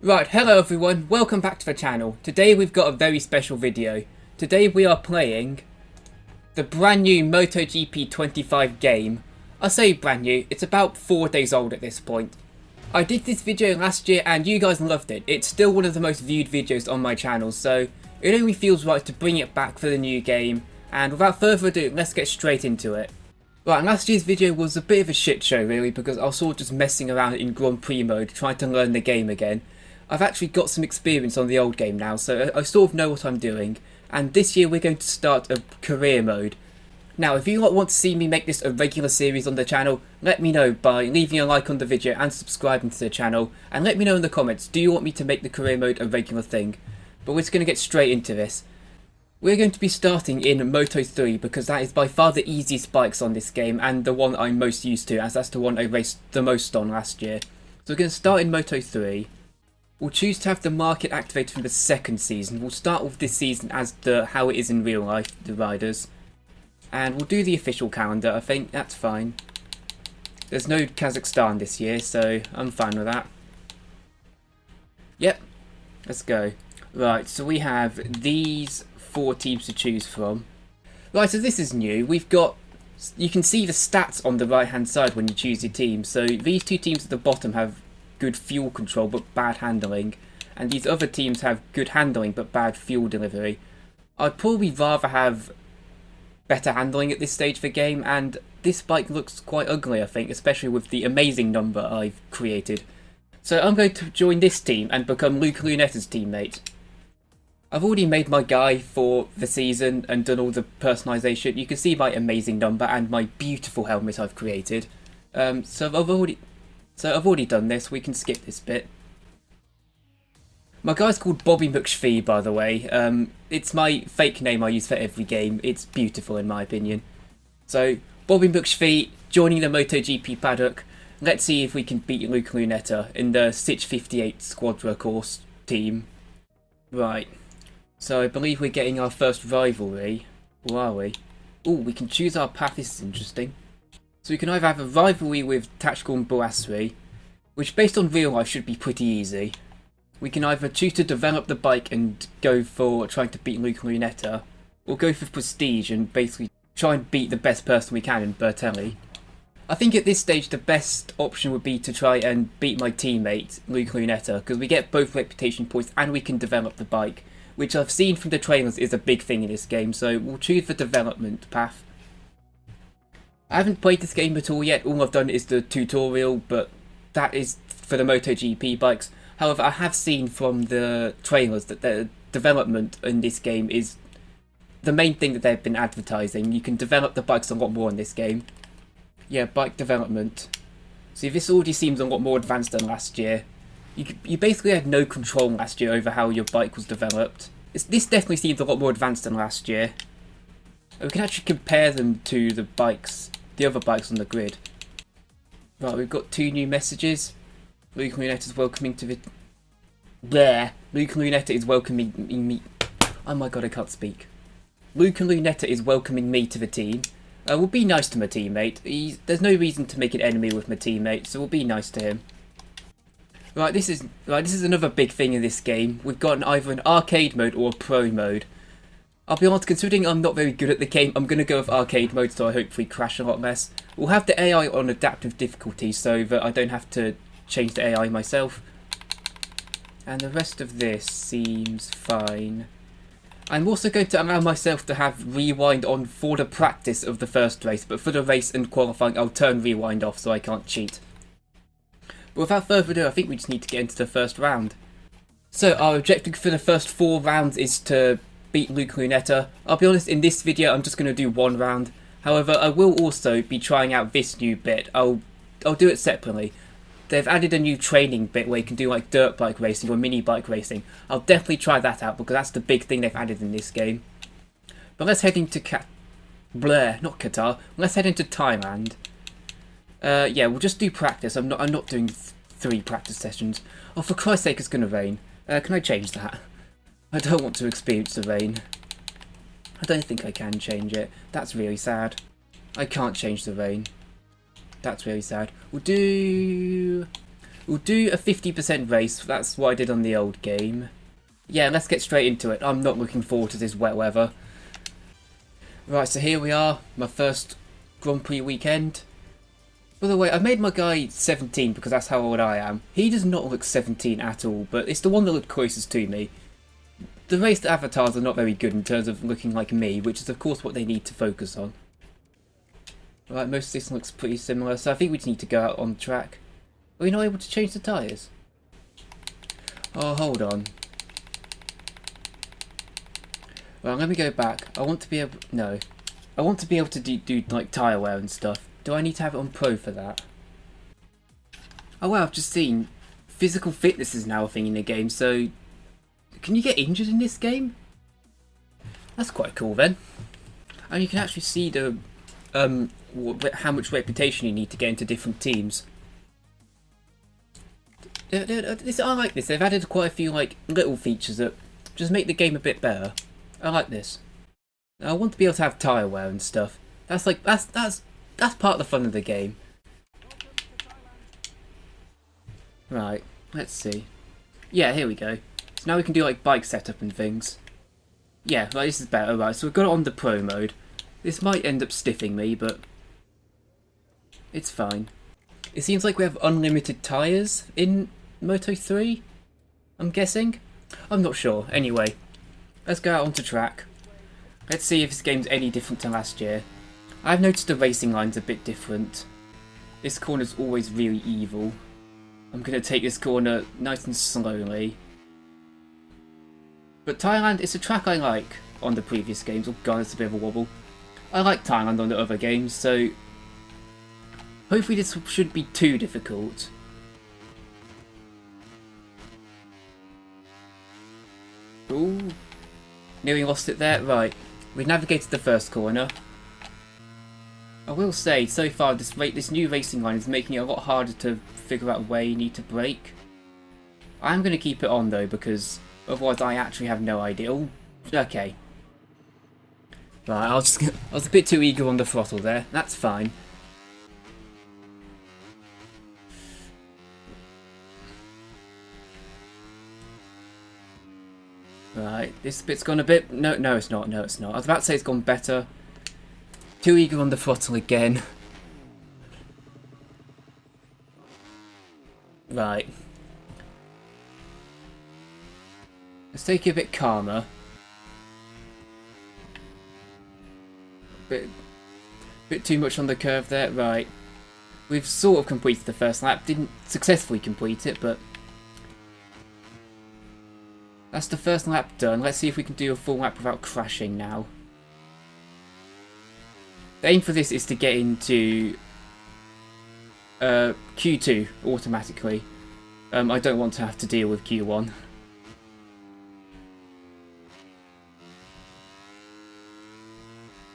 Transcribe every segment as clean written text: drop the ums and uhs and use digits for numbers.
Right, hello everyone, welcome back to the channel. Today we've got a very special video. Today we are playing the brand new MotoGP 25 game. I say brand new, it's about 4 days old at this point. I did this video last year and you guys loved it. It's still one of the most viewed videos on my channel, so it only feels right to bring it back for the new game. And without further ado, let's get straight into it. Right, last year's video was a bit of a shit show really, because I was sort of just messing around in Grand Prix mode, trying to learn the game again. I've actually got some experience on the old game now, so I sort of know what I'm doing. And this year we're going to start a career mode. Now, if you want to see me make this a regular series on the channel, let me know by leaving a like on the video and subscribing to the channel. And let me know in the comments, do you want me to make the career mode a regular thing? But we're just going to get straight into this. We're going to be starting in Moto3 because that is by far the easiest bikes on this game and the one I'm most used to, as that's the one I raced the most on last year. So we're going to start in Moto3. We'll choose to have the market activated from the second season. We'll start with this season as how it is in real life, the riders. And we'll do the official calendar, I think that's fine. There's no Kazakhstan this year, so I'm fine with that. Yep, let's go. Right, so we have these 4 teams to choose from. Right, so this is new. We've got, you can see the stats on the right hand side when you choose your team. So these 2 teams at the bottom have good fuel control but bad handling, and these other teams have good handling but bad fuel delivery. I'd probably rather have better handling at this stage of the game, and this bike looks quite ugly I think, especially with the amazing number I've created. So I'm going to join this team and become Luca Lunetta's teammate. I've already made my guy for the season and done all the personalisation. You can see my amazing number and my beautiful helmet I've created. So I've already done this, we can skip this bit. My guy's called Bobby McShvee, by the way. It's my fake name I use for every game. It's beautiful in my opinion. So, Bobby McShvee joining the MotoGP paddock. Let's see if we can beat Luca Lunetta in the Sich 58 Squadra course team. Right. So I believe we're getting our first rivalry. Or are we? Oh, we can choose our path, this is interesting. So we can either have a rivalry with Tactical and Boasri, which based on real life should be pretty easy. We can either choose to develop the bike and go for trying to beat Luca Lunetta, or go for prestige and basically try and beat the best person we can in Bertelli. I think at this stage the best option would be to try and beat my teammate, Luca Lunetta, because we get both reputation points and we can develop the bike, which I've seen from the trailers is a big thing in this game, so we'll choose the development path. I haven't played this game at all yet, all I've done is the tutorial, but that is for the MotoGP bikes. However, I have seen from the trailers that the development in this game is the main thing that they've been advertising. You can develop the bikes a lot more in this game. Yeah, bike development. See, this already seems a lot more advanced than last year. You basically had no control last year over how your bike was developed. This definitely seems a lot more advanced than last year. We can actually compare them to the other bikes on the grid. Right, we've got 2 new messages. Luca Lunetta is welcoming to the... There! Luca Lunetta is welcoming me... Oh my god, I can't speak. Luca Lunetta is welcoming me to the team. We'll be nice to my teammate. There's no reason to make an enemy with my teammate, so we'll be nice to him. Right, this is another big thing in this game. We've got either an arcade mode or a pro mode. I'll be honest, considering I'm not very good at the game, I'm going to go with arcade mode so I hopefully crash a lot less. We'll have the AI on adaptive difficulty so that I don't have to change the AI myself. And the rest of this seems fine. I'm also going to allow myself to have rewind on for the practice of the first race, but for the race and qualifying I'll turn rewind off so I can't cheat. But without further ado, I think we just need to get into the first round. So our objective for the first 4 rounds is to beat Luca Lunetta. I'll be honest, in this video I'm just going to do 1 round. However, I will also be trying out this new bit. I'll do it separately. They've added a new training bit where you can do like dirt bike racing or mini bike racing. I'll definitely try that out because that's the big thing they've added in this game. But let's head into not Qatar. Let's head into Thailand. Yeah, we'll just do practice. I'm not doing 3 practice sessions. Oh, for Christ's sake, it's gonna rain. Can I change that? I don't want to experience the rain. I don't think I can change it. That's really sad. I can't change the rain. That's really sad. We'll do a 50% race, that's what I did on the old game. Yeah, let's get straight into it. I'm not looking forward to this wet weather. Right, so here we are, my first Grand Prix weekend. By the way, I made my guy 17 because that's how old I am. He does not look 17 at all, but it's the one that looked closest to me. The raced avatars are not very good in terms of looking like me, which is of course what they need to focus on. Right, most of this looks pretty similar, so I think we just need to go out on the track. Are we not able to change the tyres? Oh, hold on. Well, let me go back. I want to be able... No. I want to be able to do like, tyre wear and stuff. Do I need to have it on Pro for that? Oh wow, I've just seen physical fitness is now a thing in the game, so... Can you get injured in this game? That's quite cool then. And you can actually see the... how much reputation you need to get into different teams. I like this. They've added quite a few like little features that just make the game a bit better. I like this. I want to be able to have tyre wear and stuff. That's like that's part of the fun of the game. Right, let's see. Yeah, here we go. So now we can do like bike setup and things. Yeah, right, this is better. Right, so we've got it on the Pro mode. This might end up stiffing me, but it's fine. It seems like we have unlimited tyres in Moto 3, I'm guessing? I'm not sure. Anyway, let's go out onto track. Let's see if this game's any different to last year. I've noticed the racing line's a bit different. This corner's always really evil. I'm going to take this corner nice and slowly. But Thailand is a track I like on the previous games. Oh god, it's a bit of a wobble. I like Thailand on the other games, so... Hopefully this shouldn't be too difficult. Ooh. Nearly lost it there. Right. We've navigated the first corner. I will say, so far this new racing line is making it a lot harder to figure out where you need to brake. I'm going to keep it on though, because otherwise I actually have no idea. Ooh. Okay. Right, I was a bit too eager on the throttle there. That's fine. Right, this bit's gone a bit... No, it's not. No, it's not. I was about to say it's gone better. Too eager on the throttle again. Right. Let's take it a bit calmer. Bit too much on the curve there. Right. We've sort of completed the first lap. Didn't successfully complete it, but... That's the first lap done. Let's see if we can do a full lap without crashing now. The aim for this is to get into Q2 automatically. I don't want to have to deal with Q1.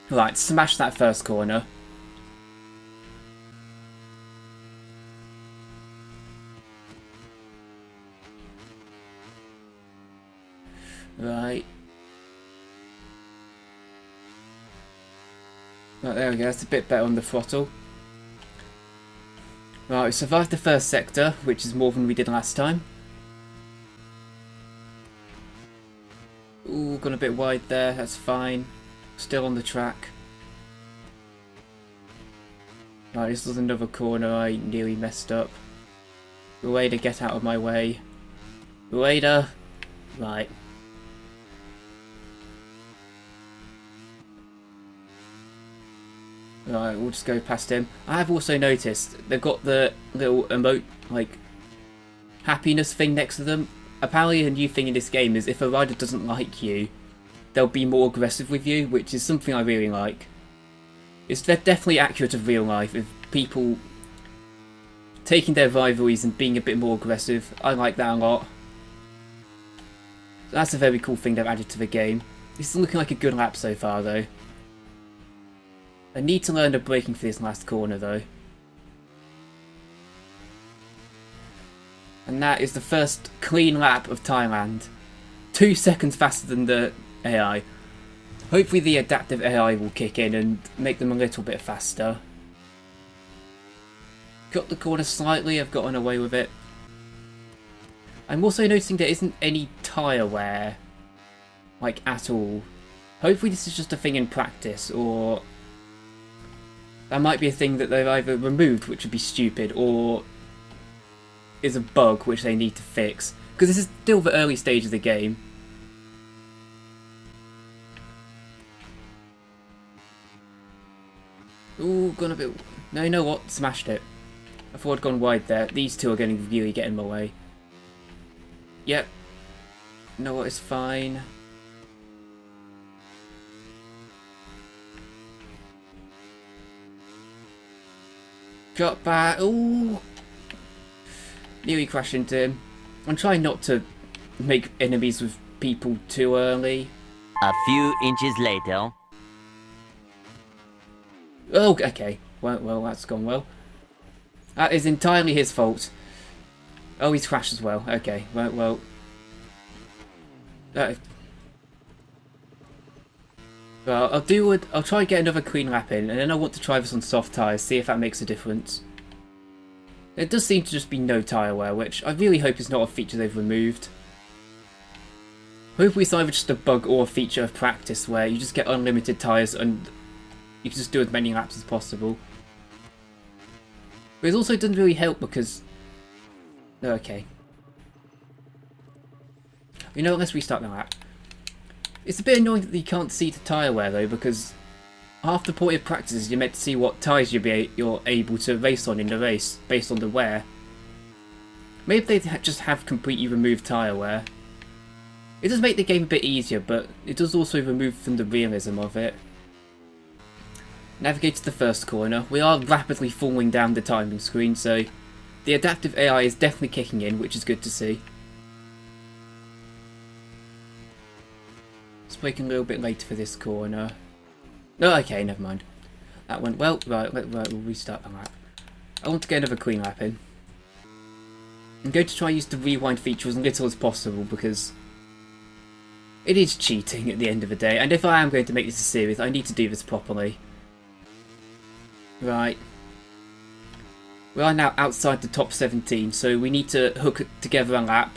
Right, smash that first corner. Right. Right, there we go, that's a bit better on the throttle. Right, we survived the first sector, which is more than we did last time. Ooh, gone a bit wide there, that's fine. Still on the track. Right, this was another corner I nearly messed up. Rueda, get out of my way. Rueda! Right. Right, we'll just go past him. I have also noticed they've got the little emote, like, happiness thing next to them. Apparently a new thing in this game is if a rider doesn't like you, they'll be more aggressive with you, which is something I really like. It's definitely accurate of real life, with people taking their rivalries and being a bit more aggressive. I like that a lot. So that's a very cool thing they've added to the game. This is looking like a good lap so far though. I need to learn the braking for this last corner though. And that is the first clean lap of Thailand. 2 seconds faster than the AI. Hopefully the adaptive AI will kick in and make them a little bit faster. Got the corner slightly, I've gotten away with it. I'm also noticing there isn't any tyre wear, like, at all. Hopefully this is just a thing in practice, or that might be a thing that they've either removed, which would be stupid, or is a bug which they need to fix. Because this is still the early stage of the game. Ooh, gone a bit... No, you know what? Smashed it. I thought I'd gone wide there. These two are going to really get in my way. Yep. You know what? It's fine. Got back. Ooh. Nearly crashed into him. I'm trying not to make enemies with people too early. A few inches later. Oh, okay. Well, that's gone well. That is entirely his fault. Oh, he's crashed as well. Okay, well. Well, I'll try and get another clean lap in, and then I want to try this on soft tyres, see if that makes a difference. There does seem to just be no tyre wear, which I really hope is not a feature they've removed. Hopefully it's either just a bug or a feature of practice where you just get unlimited tyres and you can just do as many laps as possible. But it also doesn't really help because... Okay. You know, let's restart the lap. It's a bit annoying that you can't see the tyre wear though, because half the point of practice is you're meant to see what tyres you're able to race on in the race, based on the wear. Maybe they just have completely removed tyre wear. It does make the game a bit easier, but it does also remove from the realism of it. Navigate to the first corner. We are rapidly falling down the timing screen, so the adaptive AI is definitely kicking in, which is good to see. It's braking a little bit later for this corner. Oh, okay, never mind. That went well. Right, we'll restart the lap. I want to get another clean lap in. I'm going to try and use the rewind feature as little as possible because it is cheating at the end of the day, and if I am going to make this a series, I need to do this properly. Right. We are now outside the top 17, so we need to hook together a lap.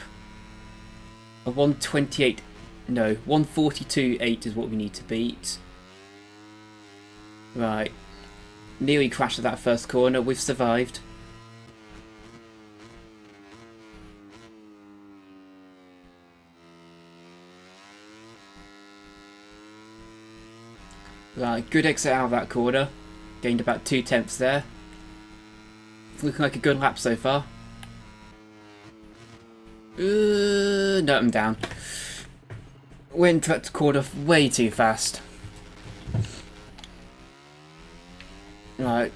A 128... No, 142.8 is what we need to beat. Right. Nearly crashed at that first corner. We've survived. Right, good exit out of that corner. Gained about 2/10 there. It's looking like a good lap so far. No, I'm down. Went that corner way too fast. Right.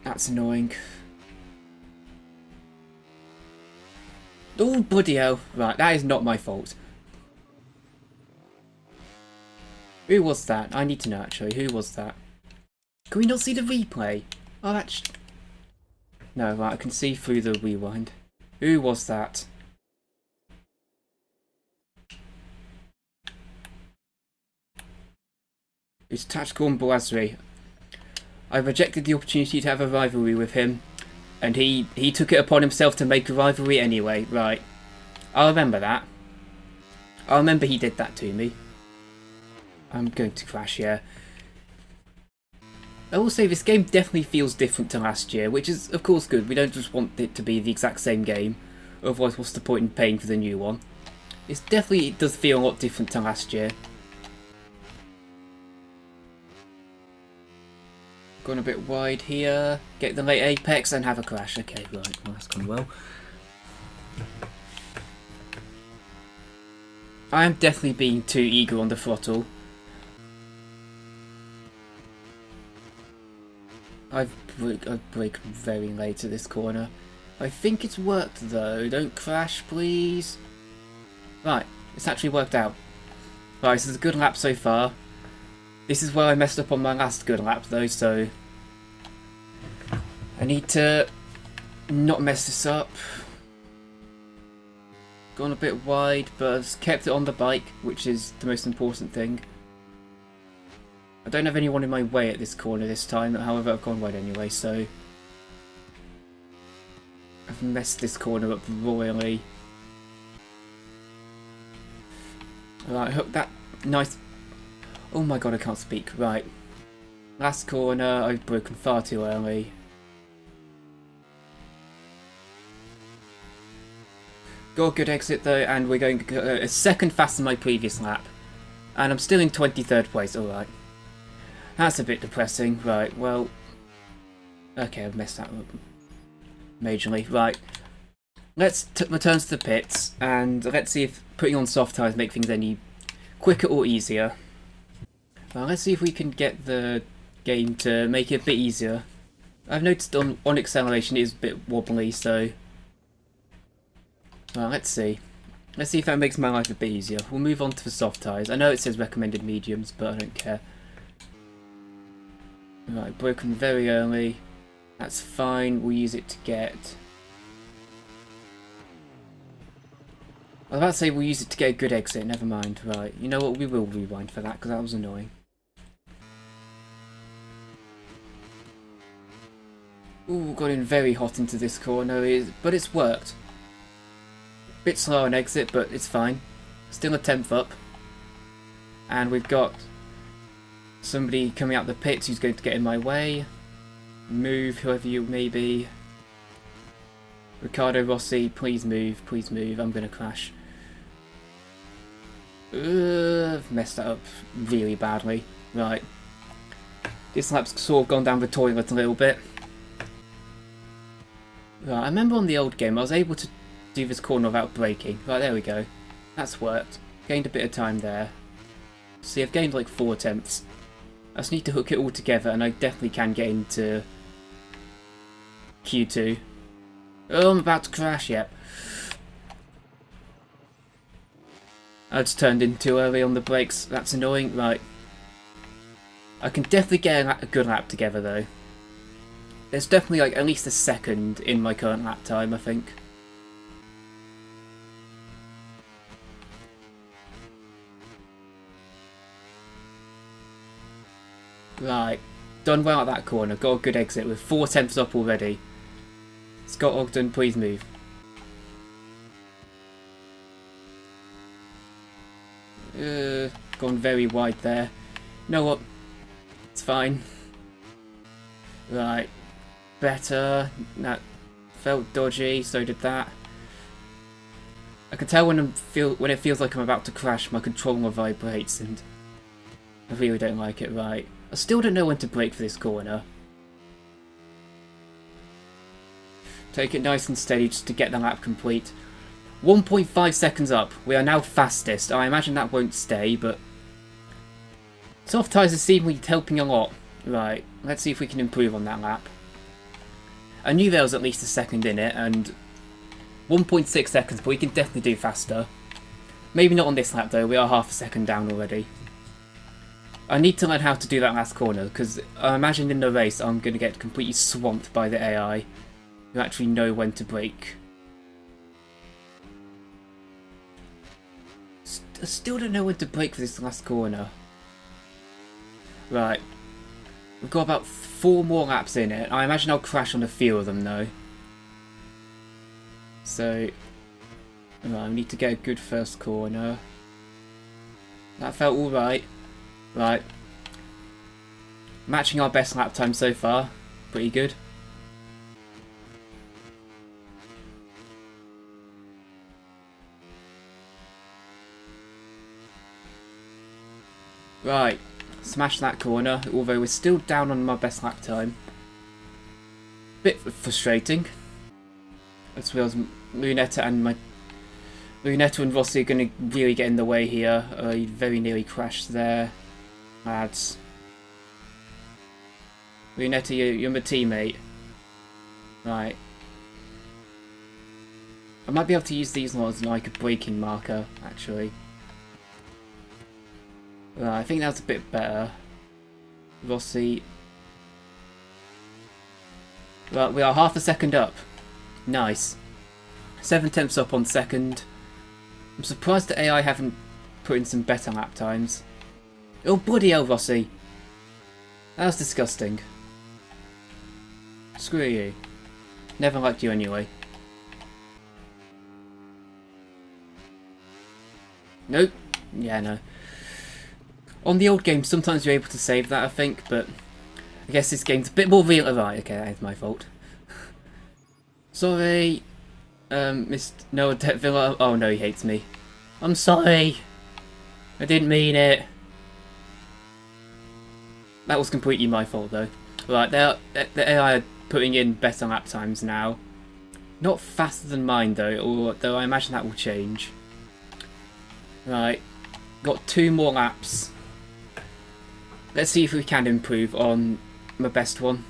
That's annoying. Oh, bloody hell. Right, that is not my fault. Who was that? I need to know actually. Who was that? Can we not see the replay? Oh, that's... No, right, I can see through the rewind. Who was that? It's Tactical and Boazri. I rejected the opportunity to have a rivalry with him, and he took it upon himself to make a rivalry anyway. Right. I'll remember that. I'll remember he did that to me. I'm going to crash, yeah. I will say this game definitely feels different to last year, which is of course good. We don't just want it to be the exact same game, otherwise what's the point in paying for the new one? It does feel a lot different to last year. Going a bit wide here, get the late apex and have a crash. Okay, right, well, that's gone well. I am definitely being too eager on the throttle. I've braked very late at this corner. I think it's worked though. Don't crash, please. Right, it's actually worked out. Right, this is a good lap so far. This is where I messed up on my last good lap though, so I need to not mess this up. Gone a bit wide, but I've kept it on the bike, which is the most important thing. I don't have anyone in my way at this corner this time, however I've gone wide anyway, so I've messed this corner up royally. Right, hook that nice... Oh my god, I can't speak. Right. Last corner, I've broken far too early. Got a good exit though, and we're going a second faster than my previous lap. And I'm still in 23rd place, alright. That's a bit depressing. Right, well... Okay, I've messed that up majorly. Right. Let's return to the pits, and let's see if putting on soft tyres make things any quicker or easier. Well, let's see if we can get the game to make it a bit easier. I've noticed on acceleration it is a bit wobbly, so... Well, let's see. Let's see if that makes my life a bit easier. We'll move on to the soft tyres. I know it says recommended mediums, but I don't care. Right, broken very early. That's fine, we'll use it to get... I was about to say we'll use it to get a good exit, never mind. Right, you know what, we will rewind for that, because that was annoying. Ooh, got in very hot into this corner, but it's worked. Bit slow on exit, but it's fine. Still a 10th up. And we've got somebody coming out the pits who's going to get in my way. Move, whoever you may be. Ricardo Rossi, please move, I'm going to crash. I've messed that up really badly. Right. This lap's sort of gone down the toilet a little bit. Right, I remember on the old game I was able to do this corner without braking. Right, there we go. That's worked. Gained a bit of time there. See, I've gained like 4 attempts. I just need to hook it all together and I definitely can get into Q2. Oh, I'm about to crash, yep. I just turned in too early on the brakes. That's annoying. Right. I can definitely get a good lap together though. There's definitely like at least a second in my current lap time, I think. Right. Done well at that corner. Got a good exit with 4 tenths up already. Scott Ogden, please move. Gone very wide there. You know what? It's fine. Right. Better. That felt dodgy, so did that. I can tell when it feels like I'm about to crash, my controller vibrates and I really don't like it. Right. I still don't know when to brake for this corner. Take it nice and steady just to get the lap complete. 1.5 seconds up. We are now fastest. I imagine that won't stay, but... Soft tyres are seemingly helping a lot. Right, let's see if we can improve on that lap. I knew there was at least a second in it, and 1.6 seconds, but we can definitely do faster. Maybe not on this lap though, we are half a second down already. I need to learn how to do that last corner, because I imagine in the race I'm going to get completely swamped by the AI, who actually know when to brake. I still don't know when to brake for this last corner. Right. We've got about 4 more laps in it. I imagine I'll crash on a few of them though. So... Right, I need to get a good first corner. That felt alright. Right. Matching our best lap time so far. Pretty good. Right. Smash that corner, although we're still down on my best lap time. Bit frustrating. As well as Lunetta and Rossi are going to really get in the way here. I very nearly crashed there. Lads. Lunetta, you're my teammate. Right. I might be able to use these as like a braking marker, actually. Right, I think that's a bit better. Rossi. Right, we are half a second up. Nice. 7 tenths up on second. I'm surprised the AI haven't put in some better lap times. Oh, bloody hell, Rossi. That was disgusting. Screw you. Never liked you anyway. Nope. Yeah, no. On the old game, sometimes you're able to save that, I think, but I guess this game's a bit more real. Right, okay, that is my fault. Sorry, Mr. Noah Villa. Oh no, he hates me. I'm sorry. I didn't mean it. That was completely my fault, though. Right, the AI are putting in better lap times now. Not faster than mine, though, although I imagine that will change. Right, got 2 more laps. Let's see if we can improve on my best one.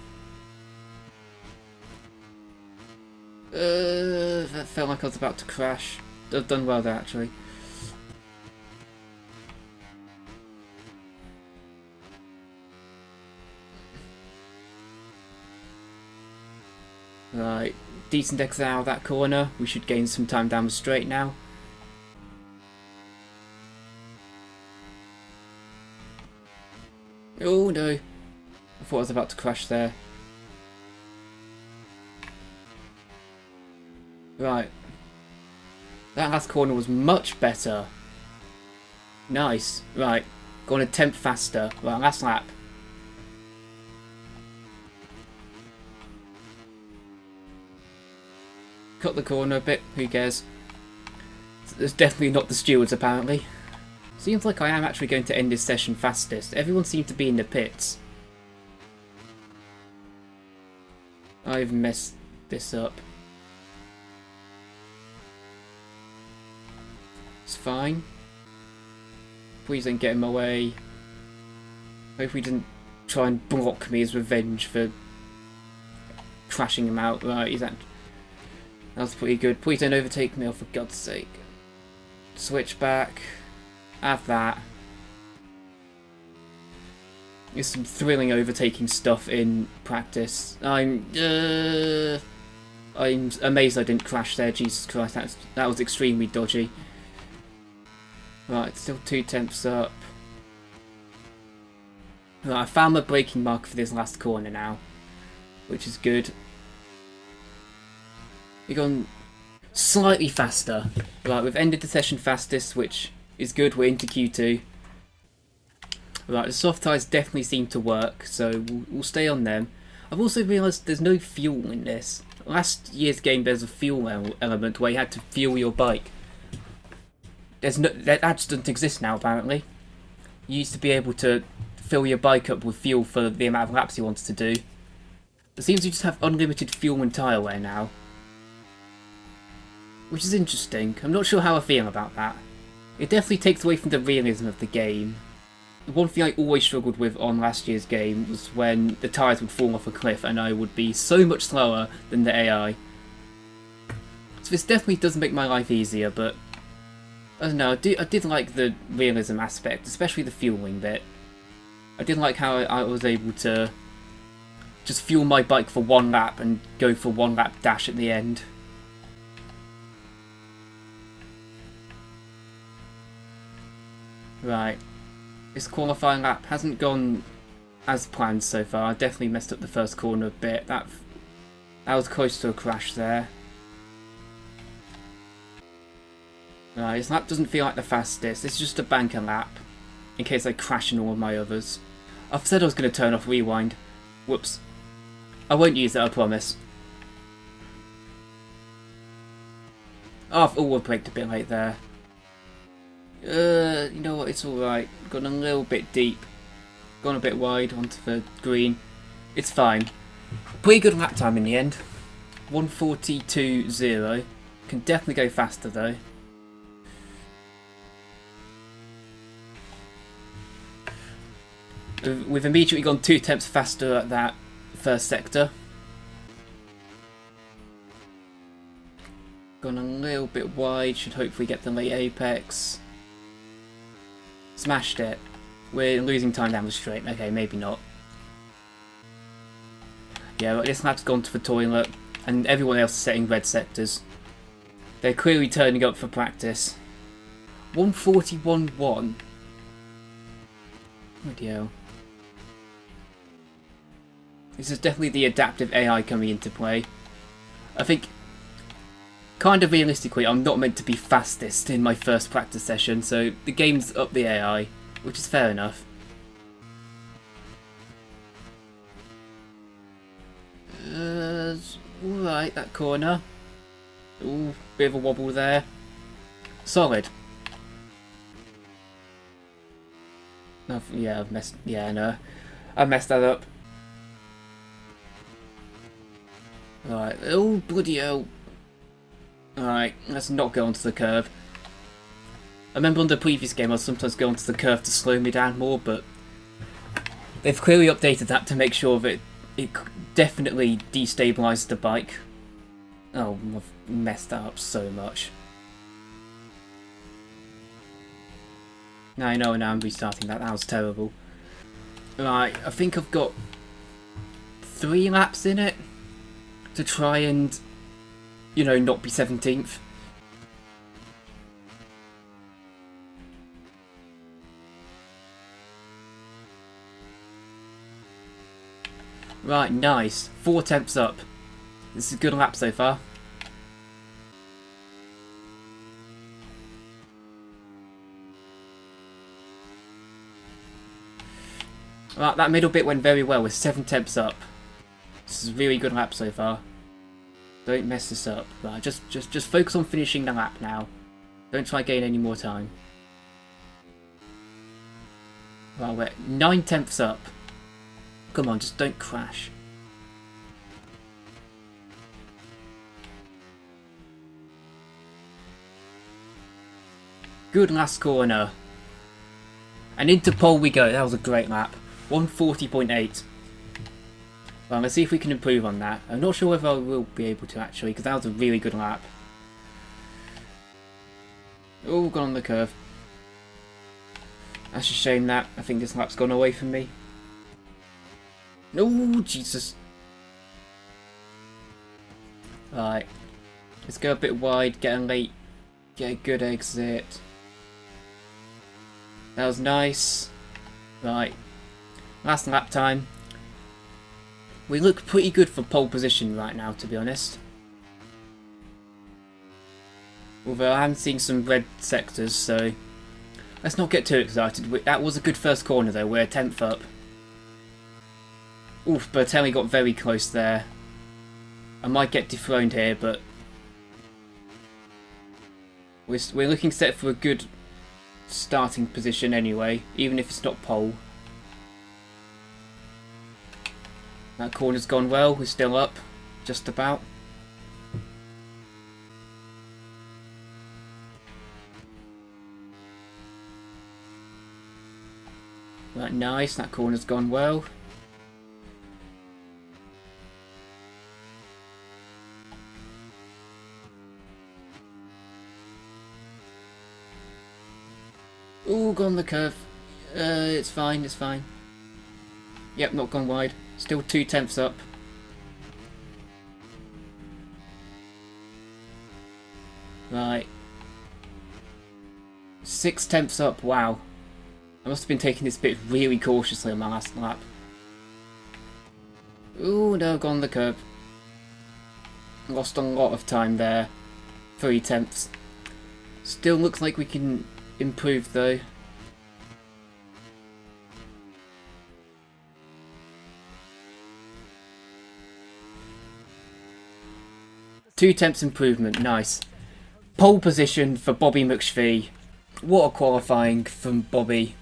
That felt like I was about to crash. I've done well there, actually. Right, decent exit out of that corner. We should gain some time down the straight now. Oh no, I thought I was about to crash there. Right, that last corner was much better. Nice. Right, going a tenth faster. Right, last lap. Cut the corner a bit, who cares? It's definitely not the stewards, apparently. Seems like I am actually going to end this session fastest. Everyone seemed to be in the pits. I've messed this up. It's fine. Please don't get in my way. Hope he didn't try and block me as revenge for crashing him out. Right, that was pretty good. Please don't overtake me, oh, for God's sake. Switch back. Have that. There's some thrilling overtaking stuff in practice. I'm amazed I didn't crash there. Jesus Christ, that was extremely dodgy. Right, still 2 tenths up. Right, I found my braking mark for this last corner now, which is good. We've gone slightly faster. Right, we've ended the session fastest, which is good. We're into Q2. Right, the soft tyres definitely seem to work, so we'll stay on them. I've also realised there's no fuel in this. Last year's game there's a fuel element where you had to fuel your bike. That just doesn't exist now, apparently. You used to be able to fill your bike up with fuel for the amount of laps you wanted to do. It seems you just have unlimited fuel and tyre wear now, which is interesting. I'm not sure how I feel about that. It definitely takes away from the realism of the game. The one thing I always struggled with on last year's game was when the tyres would fall off a cliff and I would be so much slower than the AI. So this definitely does make my life easier, but I don't know, I did like the realism aspect, especially the fueling bit. I did like how I was able to just fuel my bike for 1 lap and go for 1 lap dash at the end. Right, this qualifying lap hasn't gone as planned so far. I definitely messed up the first corner a bit. That was close to a crash there. Right, this lap doesn't feel like the fastest. It's just a banker lap, in case I crash in all of my others. I've said I was going to turn off rewind. Whoops. I won't use that, I promise. Oh, I braked a bit late there. You know what, it's alright. Gone a little bit deep. Gone a bit wide onto the green. It's fine. Pretty good lap time in the end. 1:42.0. Can definitely go faster though. We've immediately gone 2 tenths faster at that first sector. Gone a little bit wide, should hopefully get the late apex. Smashed it. We're losing time down the straight. Okay, maybe not. Yeah, but this lap's gone to the toilet, and everyone else is setting red sectors. They're clearly turning up for practice. 1:41.1. Bloody hell. This is definitely the adaptive AI coming into play. I think kind of realistically, I'm not meant to be fastest in my first practice session, so the game's up the AI, which is fair enough. Alright, that corner. Ooh, bit of a wobble there. Solid. Yeah, I've messed. Yeah, no, I messed that up. Alright. Oh, bloody hell. Alright, let's not go onto the curve. I remember on the previous game I was sometimes going onto the curve to slow me down more, but they've clearly updated that to make sure that it definitely destabilises the bike. Oh, I've messed that up so much. Now I know, now I'm restarting that. That was terrible. Right, I think I've got 3 laps in it to try and, you know, not be 17th. Right, nice. 4 attempts up. This is a good lap so far. Right, that middle bit went very well with 7 attempts up. This is a really good lap so far. Don't mess this up. Right, just focus on finishing the lap now. Don't try to gain any more time. Right, we're 9 tenths up. Come on, just don't crash. Good last corner. And into pole we go. That was a great lap. 140.8. Well, let's see if we can improve on that. I'm not sure whether I will be able to actually, because that was a really good lap. Oh, gone on the curve. That's a shame that. I think this lap's gone away from me. Oh, Jesus. Right. Let's go a bit wide, get a late, get a good exit. That was nice. Right. Last lap time. We look pretty good for pole position right now, to be honest. Although I am seeing some red sectors, so let's not get too excited. That was a good first corner though, we're 10th up. Oof, Bertelli got very close there. I might get dethroned here, but we're looking set for a good starting position anyway, even if it's not pole. That corner's gone well, we're still up, just about. Right, nice, that corner's gone well. Ooh, gone the curve. It's fine, it's fine. Yep, not gone wide. Still 2 tenths up. Right. 6 tenths up, wow. I must have been taking this bit really cautiously on my last lap. Ooh, no, gone the curve. Lost a lot of time there. 3 tenths. Still looks like we can improve though. Two tenths improvement, nice. Pole position for Bobby McShvee. What a qualifying from Bobby.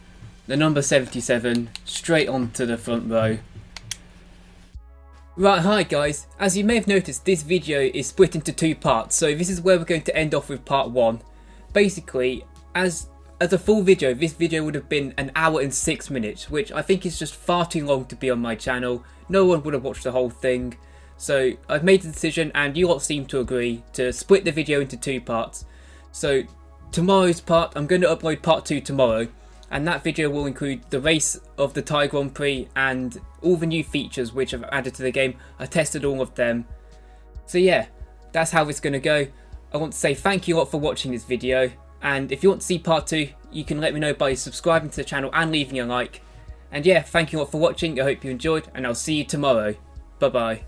The number 77, straight onto the front row. Right, hi guys. As you may have noticed, this video is split into 2 parts, so this is where we're going to end off with part 1. Basically, as a full video, this video would have been 1 hour and 6 minutes, which I think is just far too long to be on my channel. No one would have watched the whole thing. So I've made the decision, and you lot seem to agree, to split the video into 2 parts. So tomorrow's part, I'm going to upload part 2 tomorrow, and that video will include the race of the Thai Grand Prix and all the new features which I've added to the game. I tested all of them. So yeah, that's how it's going to go. I want to say thank you a lot for watching this video, and if you want to see part 2, you can let me know by subscribing to the channel and leaving a like. And yeah, thank you a lot for watching, I hope you enjoyed, and I'll see you tomorrow. Bye bye.